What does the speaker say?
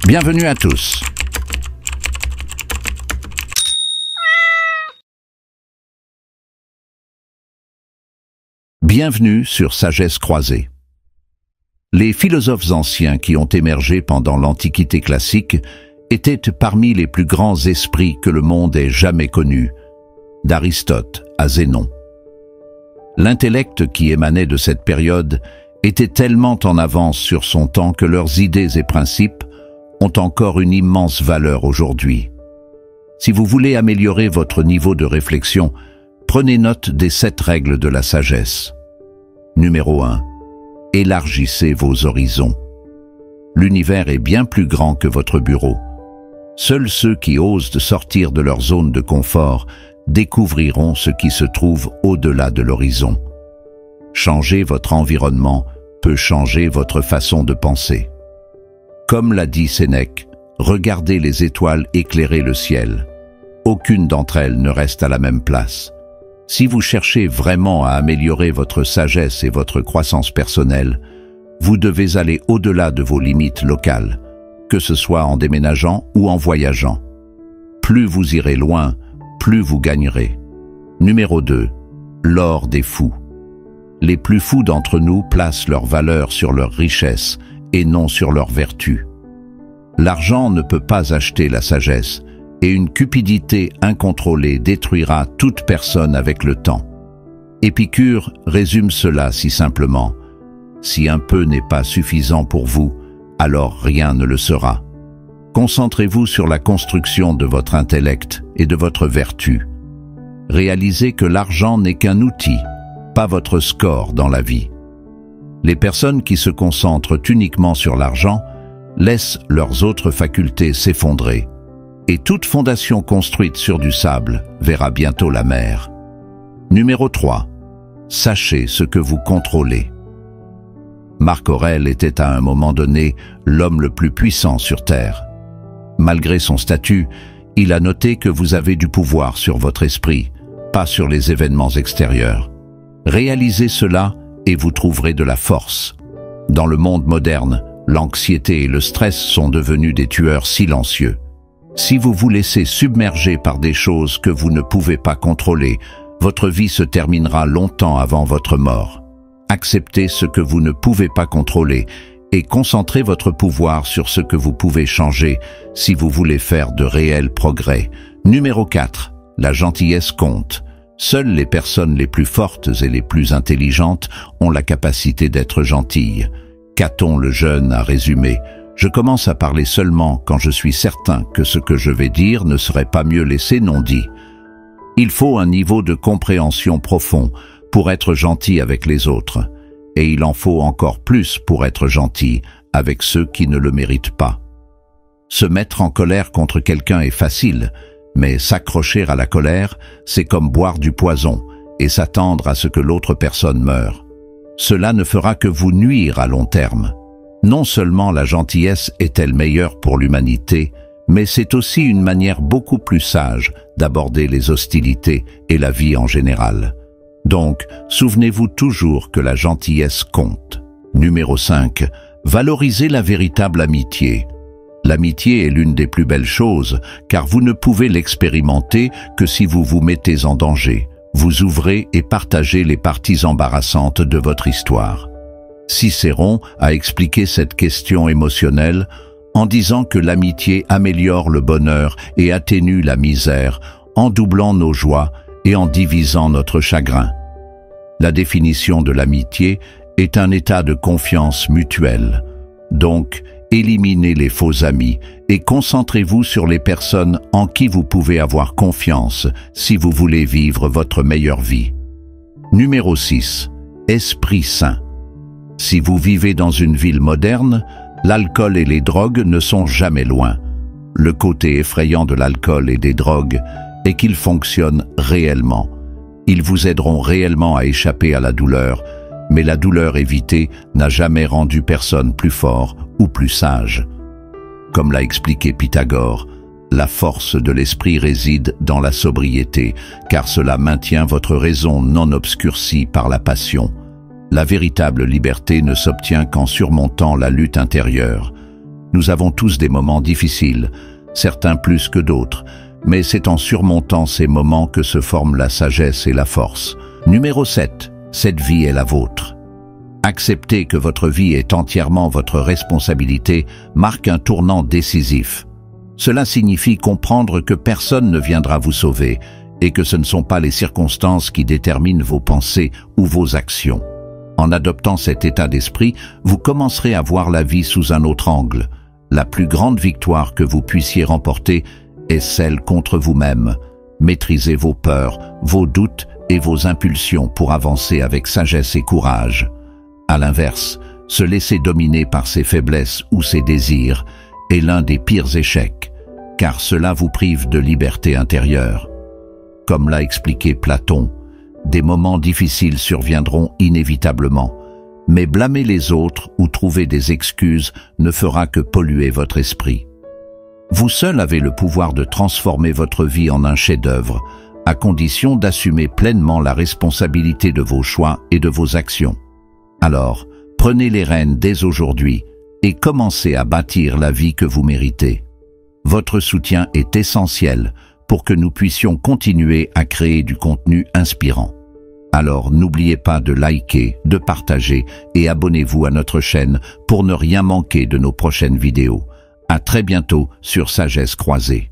Bienvenue à tous. Bienvenue sur Sagesse croisée. Les philosophes anciens qui ont émergé pendant l'Antiquité classique étaient parmi les plus grands esprits que le monde ait jamais connus, d'Aristote à Zénon. L'intellect qui émanait de cette période était tellement en avance sur son temps que leurs idées et principes ont encore une immense valeur aujourd'hui. Si vous voulez améliorer votre niveau de réflexion, prenez note des 7 règles de la sagesse. Numéro 1. Élargissez vos horizons. L'univers est bien plus grand que votre bureau. Seuls ceux qui osent sortir de leur zone de confort découvriront ce qui se trouve au-delà de l'horizon. Changer votre environnement peut changer votre façon de penser. Comme l'a dit Sénèque, regardez les étoiles éclairer le ciel. Aucune d'entre elles ne reste à la même place. Si vous cherchez vraiment à améliorer votre sagesse et votre croissance personnelle, vous devez aller au-delà de vos limites locales, que ce soit en déménageant ou en voyageant. Plus vous irez loin, plus vous gagnerez. Numéro 2. L'or des fous. Les plus fous d'entre nous placent leur valeur sur leur richesse et non sur leur vertu. L'argent ne peut pas acheter la sagesse, et une cupidité incontrôlée détruira toute personne avec le temps. Épicure résume cela si simplement. Si un peu n'est pas suffisant pour vous, alors rien ne le sera. Concentrez-vous sur la construction de votre intellect et de votre vertu. Réalisez que l'argent n'est qu'un outil, pas votre score dans la vie. Les personnes qui se concentrent uniquement sur l'argent laissent leurs autres facultés s'effondrer. Et toute fondation construite sur du sable verra bientôt la mer. Numéro 3. Sachez ce que vous contrôlez. Marc Aurèle était à un moment donné l'homme le plus puissant sur Terre. Malgré son statut, il a noté que vous avez du pouvoir sur votre esprit, pas sur les événements extérieurs. Réalisez cela et vous trouverez de la force. Dans le monde moderne, l'anxiété et le stress sont devenus des tueurs silencieux. Si vous vous laissez submerger par des choses que vous ne pouvez pas contrôler, votre vie se terminera longtemps avant votre mort. Acceptez ce que vous ne pouvez pas contrôler et concentrez votre pouvoir sur ce que vous pouvez changer si vous voulez faire de réels progrès. Numéro 4. La gentillesse compte. Seules les personnes les plus fortes et les plus intelligentes ont la capacité d'être gentilles. Caton le Jeune a résumé: je commence à parler seulement quand je suis certain que ce que je vais dire ne serait pas mieux laissé non dit. Il faut un niveau de compréhension profond pour être gentil avec les autres, et il en faut encore plus pour être gentil avec ceux qui ne le méritent pas. Se mettre en colère contre quelqu'un est facile, mais s'accrocher à la colère, c'est comme boire du poison et s'attendre à ce que l'autre personne meure. Cela ne fera que vous nuire à long terme. Non seulement la gentillesse est-elle meilleure pour l'humanité, mais c'est aussi une manière beaucoup plus sage d'aborder les hostilités et la vie en général. Donc, souvenez-vous toujours que la gentillesse compte. Numéro 5. Valorisez la véritable amitié. L'amitié est l'une des plus belles choses, car vous ne pouvez l'expérimenter que si vous vous mettez en danger. Vous ouvrez et partagez les parties embarrassantes de votre histoire. Cicéron a expliqué cette question émotionnelle en disant que l'amitié améliore le bonheur et atténue la misère, en doublant nos joies et en divisant notre chagrin. La définition de l'amitié est un état de confiance mutuelle. Donc, éliminez les faux amis et concentrez-vous sur les personnes en qui vous pouvez avoir confiance si vous voulez vivre votre meilleure vie. Numéro 6. Esprit sain. Si vous vivez dans une ville moderne, l'alcool et les drogues ne sont jamais loin. Le côté effrayant de l'alcool et des drogues est qu'ils fonctionnent réellement. Ils vous aideront réellement à échapper à la douleur, mais la douleur évitée n'a jamais rendu personne plus fort ou plus sage. Comme l'a expliqué Pythagore, la force de l'esprit réside dans la sobriété, car cela maintient votre raison non obscurcie par la passion. La véritable liberté ne s'obtient qu'en surmontant la lutte intérieure. Nous avons tous des moments difficiles, certains plus que d'autres, mais c'est en surmontant ces moments que se forment la sagesse et la force. Numéro 7. Cette vie est la vôtre. Accepter que votre vie est entièrement votre responsabilité marque un tournant décisif. Cela signifie comprendre que personne ne viendra vous sauver et que ce ne sont pas les circonstances qui déterminent vos pensées ou vos actions. En adoptant cet état d'esprit, vous commencerez à voir la vie sous un autre angle. La plus grande victoire que vous puissiez remporter est celle contre vous-même. Maîtrisez vos peurs, vos doutes et vos impulsions pour avancer avec sagesse et courage. À l'inverse, se laisser dominer par ses faiblesses ou ses désirs est l'un des pires échecs, car cela vous prive de liberté intérieure. Comme l'a expliqué Platon, des moments difficiles surviendront inévitablement, mais blâmer les autres ou trouver des excuses ne fera que polluer votre esprit. Vous seul avez le pouvoir de transformer votre vie en un chef-d'œuvre, à condition d'assumer pleinement la responsabilité de vos choix et de vos actions. Alors, prenez les rênes dès aujourd'hui et commencez à bâtir la vie que vous méritez. Votre soutien est essentiel pour que nous puissions continuer à créer du contenu inspirant. Alors n'oubliez pas de liker, de partager et abonnez-vous à notre chaîne pour ne rien manquer de nos prochaines vidéos. À très bientôt sur Sagesse Croisée.